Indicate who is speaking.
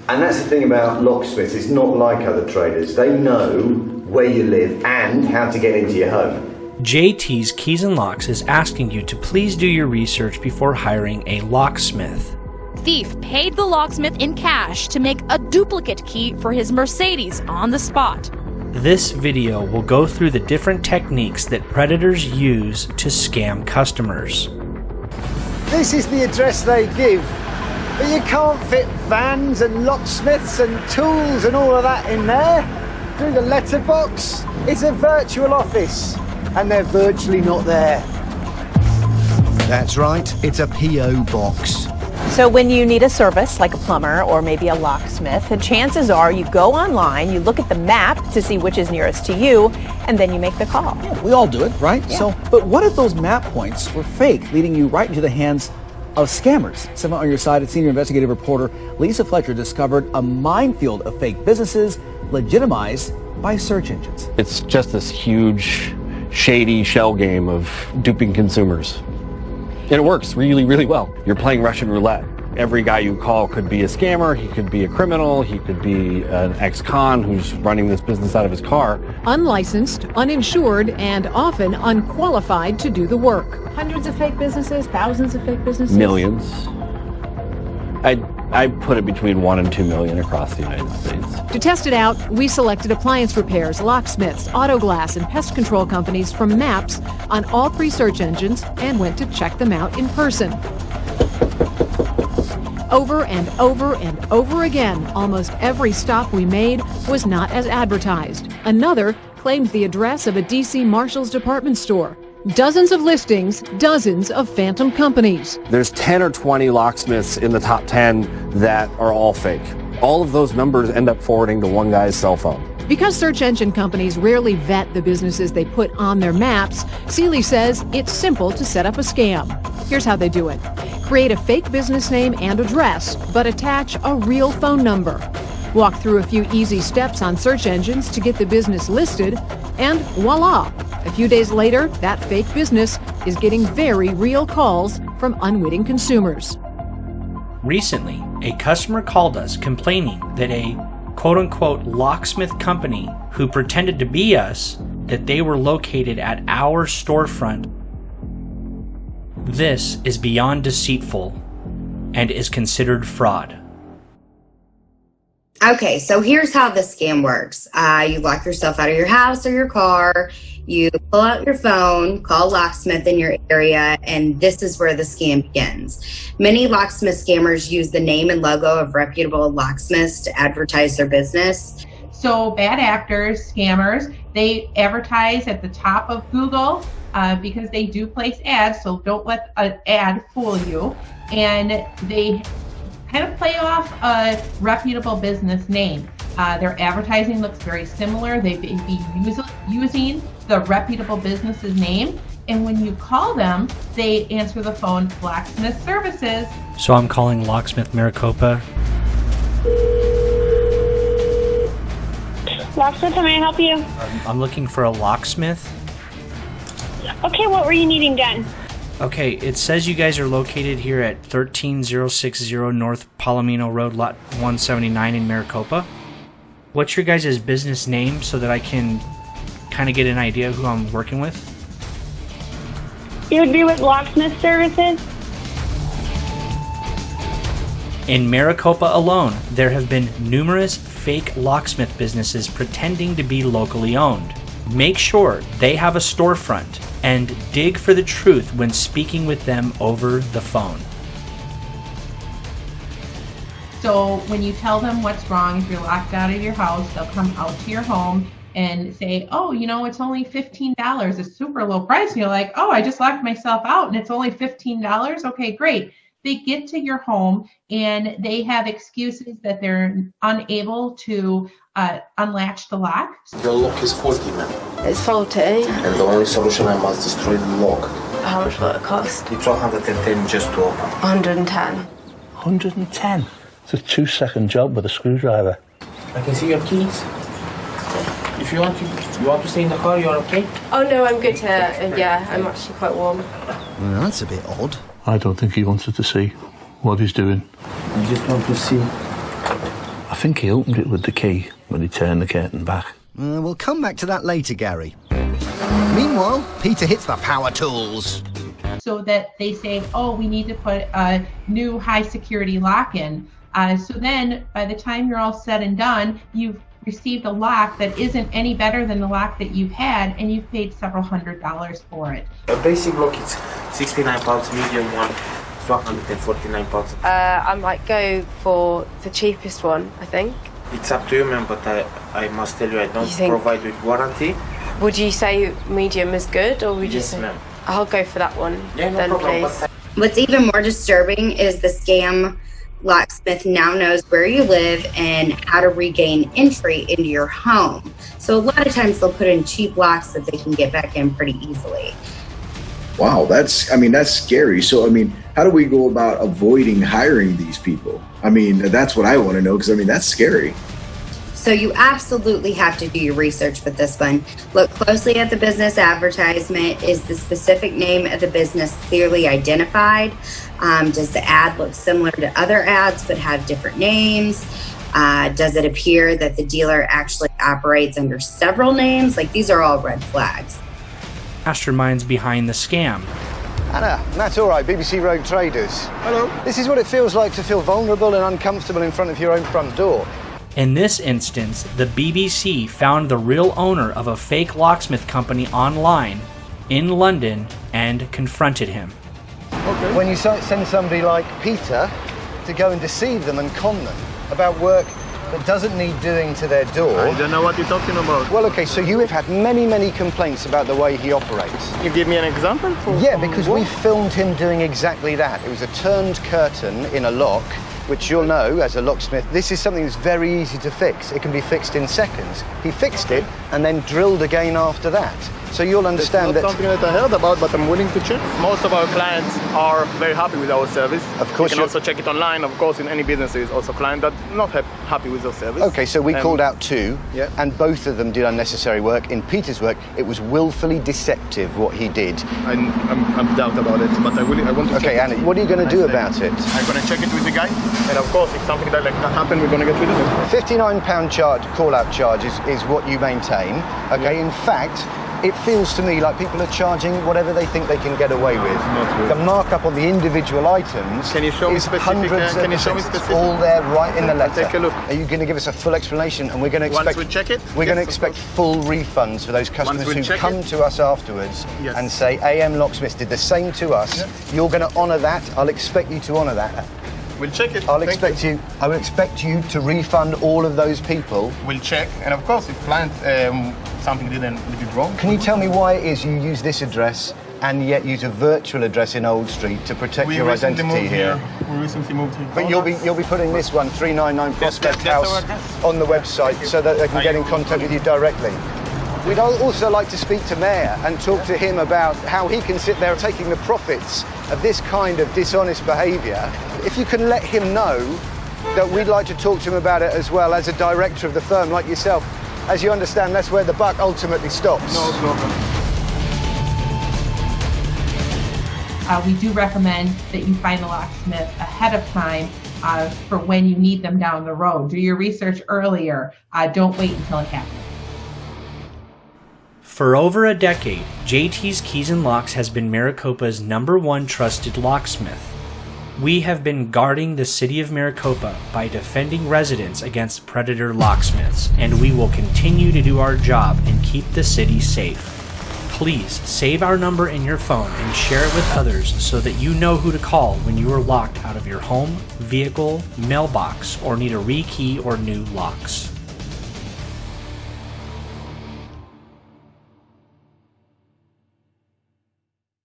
Speaker 1: And that's the thing about locksmiths, it's not like other traders. They know where you live and how to get into your home.
Speaker 2: JTs Keys and Locks is asking you to please do your research before hiring a locksmith.
Speaker 3: Thief paid the locksmith in cash to make a duplicate key for his Mercedes on the spot.
Speaker 2: This video will go through the different techniques that predators use to scam customers.
Speaker 4: This is the address they give, but you can't fit vans and locksmiths and tools and all of that in there. Through the letterbox, it's a virtual office, and they're virtually not there.
Speaker 5: That's right, it's a PO box.
Speaker 6: So when you need a service, like a plumber or maybe a locksmith, the chances are you go online, you look at the map to see which is nearest to you, and then you make the call.
Speaker 7: Yeah, we all do it, right?
Speaker 6: Yeah.
Speaker 7: But what if those map points were fake, leading you right into the hands of scammers? Someone on your side, senior investigative reporter Lisa Fletcher discovered a minefield of fake businesses legitimized by search engines.
Speaker 8: It's just this huge, shady shell game of duping consumers. And it works really, really well. You're playing Russian roulette. Every guy you call could be a scammer, he could be a criminal, he could be an ex-con who's running this business out of his car.
Speaker 9: Unlicensed, uninsured, and often unqualified to do the work.
Speaker 6: Hundreds of fake businesses, thousands of fake businesses?
Speaker 8: Millions. I put it between 1 and 2 million across the United States.
Speaker 9: To test it out, we selected appliance repairs, locksmiths, auto glass, and pest control companies from maps on all 3 search engines and went to check them out in person. Over and over and over again, almost every stop we made was not as advertised. Another claimed the address of a DC Marshall's department store. Dozens of listings, dozens of phantom companies.
Speaker 8: There's 10 or 20 locksmiths in the top 10 that are all fake. All of those numbers end up forwarding to one guy's cell phone.
Speaker 9: Because search engine companies rarely vet the businesses they put on their maps, Seeley says it's simple to set up a scam. Here's how they do it. Create a fake business name and address, but attach a real phone number. Walk through a few easy steps on search engines to get the business listed, and voila! A few days later, that fake business is getting very real calls from unwitting consumers.
Speaker 2: Recently, a customer called us complaining that a quote-unquote locksmith company who pretended to be us, that they were located at our storefront. This is beyond deceitful and is considered fraud.
Speaker 10: Okay, so here's how the scam works. You lock yourself out of your house or your car, you pull out your phone, call locksmith in your area, and this is where the scam begins. Many locksmith scammers use the name and logo of reputable locksmiths to advertise their business.
Speaker 11: So bad actors, scammers, they advertise at the top of Google because they do place ads, so don't let an ad fool you. And they kind of play off a reputable business name. Their advertising looks very similar. They'd be using the reputable business's name, and when you call them, they answer the phone, Locksmith Services.
Speaker 2: So I'm calling Locksmith Maricopa.
Speaker 12: Locksmith, how may I help you?
Speaker 2: I'm looking for a locksmith.
Speaker 12: Okay, what were you needing done?
Speaker 2: Okay, it says you guys are located here at 13060 North Palomino Road, Lot 179 in Maricopa. What's your guys' business name so that I can kind of get an idea of who I'm working with?
Speaker 12: You would be with Locksmith Services?
Speaker 2: In Maricopa alone, there have been numerous fake locksmith businesses pretending to be locally owned. Make sure they have a storefront and dig for the truth when speaking with them over the phone.
Speaker 11: So when you tell them what's wrong, if you're locked out of your house, they'll come out to your home and say, oh, you know, it's only $15. It's super low price. And you're like, oh, I just locked myself out and it's only $15. Okay, great. They get to your home and they have excuses that they're unable to unlatch the lock.
Speaker 13: Your lock is faulty, man.
Speaker 14: It's faulty.
Speaker 13: And the only solution, I must destroy the lock.
Speaker 14: How much will it cost?
Speaker 13: It's 110 just to open.
Speaker 14: 110.
Speaker 15: 110? It's a 2-second job with a screwdriver.
Speaker 13: I can see your keys. If you want to stay in the car, you're okay?
Speaker 14: Oh no, I'm good to, yeah, I'm actually quite warm.
Speaker 5: Well, that's a bit odd.
Speaker 15: I don't think he wanted to see what he's doing.
Speaker 13: You just want to see
Speaker 15: I think he opened it with the key when he turned the curtain back.
Speaker 5: We'll come back to that later, Gary. Meanwhile, Peter hits the power tools.
Speaker 11: So that they say, oh, we need to put a new high security lock in. So then by the time you're all said and done, you've received a lock that isn't any better than the lock that you've had, and you've paid several $100s for it.
Speaker 13: A basic lock is £69, medium one £149.
Speaker 14: I might go for the cheapest one, I think.
Speaker 13: It's up to you, ma'am, but I must tell you, I don't provide with warranty.
Speaker 14: Would you say medium is good, or would you
Speaker 13: Yes,
Speaker 14: say?
Speaker 13: ma'am.
Speaker 14: I'll go for that one,
Speaker 13: Yeah, no
Speaker 14: then
Speaker 13: problem,
Speaker 14: please.
Speaker 10: What's even more disturbing is the scam locksmith now knows where you live and how to regain entry into your home. So a lot of times they'll put in cheap locks that they can get back in pretty easily.
Speaker 16: Wow, that's scary. So, how do we go about avoiding hiring these people? That's what I want to know, because, that's scary.
Speaker 10: So you absolutely have to do your research with this one. Look closely at the business advertisement. Is the specific name of the business clearly identified? Does the ad look similar to other ads but have different names? Does it appear that the dealer actually operates under several names? These are all red flags.
Speaker 2: Masterminds behind the scam.
Speaker 4: Anna, Matt, all right, BBC Rogue Traders. Hello. This is what it feels like to feel vulnerable and uncomfortable in front of your own front door.
Speaker 2: In this instance, the BBC found the real owner of a fake locksmith company online in London and confronted him.
Speaker 4: Okay. When you send somebody like Peter to go and deceive them and con them about work that doesn't need doing to their door...
Speaker 17: I don't know what you're talking about.
Speaker 4: Well, okay, so you have had many, many complaints about the way he operates.
Speaker 17: You give me an example?
Speaker 4: Yeah, because we filmed him doing exactly that. It was a turned curtain in a lock, which you'll know as a locksmith, this is something that's very easy to fix. It can be fixed in seconds. He fixed it and then drilled again after that. So you'll understand
Speaker 17: that's not something that I heard about, but I'm willing to check. Most of our clients are very happy with our service.
Speaker 4: Of course,
Speaker 17: you can also check it online. Of course, in any business, there is also clients that are not happy with our service.
Speaker 4: Okay, so we called out two, and both of them did unnecessary work. In Peter's work, it was willfully deceptive what he did.
Speaker 17: I'm doubt about it, but I want to check it.
Speaker 4: Okay, Anna, what are you going to do about it?
Speaker 17: I'm going to check it with the guy, and of course, if something like that happens, we're going to get rid of it.
Speaker 4: £59 call-out charge is what you maintain. Okay, in fact, it feels to me like people are charging whatever they think they can get away with. The markup on the individual items
Speaker 17: can you show me
Speaker 4: is
Speaker 17: specific,
Speaker 4: hundreds
Speaker 17: can
Speaker 4: of
Speaker 17: you show me
Speaker 4: percents. It's
Speaker 17: specific?
Speaker 4: all there right in the letter.
Speaker 17: Take a look.
Speaker 4: Are you going to give us a full explanation? And we're going to expect...
Speaker 17: Once we check it?
Speaker 4: We're going to expect full refunds for those customers who come to us afterwards and say, AM Locksmith did the same to us. You're going to honour that. I'll expect you to honour that.
Speaker 17: We'll check it.
Speaker 4: I will expect you to refund all of those people.
Speaker 17: We'll check, and of course, if client something did wrong.
Speaker 4: Can you tell me why it is you use this address and yet use a virtual address in Old Street to protect your identity here?
Speaker 17: We recently moved here.
Speaker 4: But you'll be putting this one, 399 Prospect House, on the website so that they can get in contact with you directly. We'd also like to speak to Mayor and talk to him about how he can sit there taking the profits of this kind of dishonest behaviour. If you can let him know that we'd like to talk to him about it as well as a director of the firm like yourself. As you understand, that's where the buck ultimately stops.
Speaker 17: No problem.
Speaker 11: We do recommend that you find a locksmith ahead of time for when you need them down the road. Do your research earlier. Don't wait until it happens.
Speaker 2: For over a decade, JTs Keys and Locks has been Maricopa's #1 trusted locksmith. We have been guarding the city of Maricopa by defending residents against predator locksmiths, and we will continue to do our job and keep the city safe. Please save our number in your phone and share it with others so that you know who to call when you are locked out of your home, vehicle, mailbox, or need a rekey or new locks.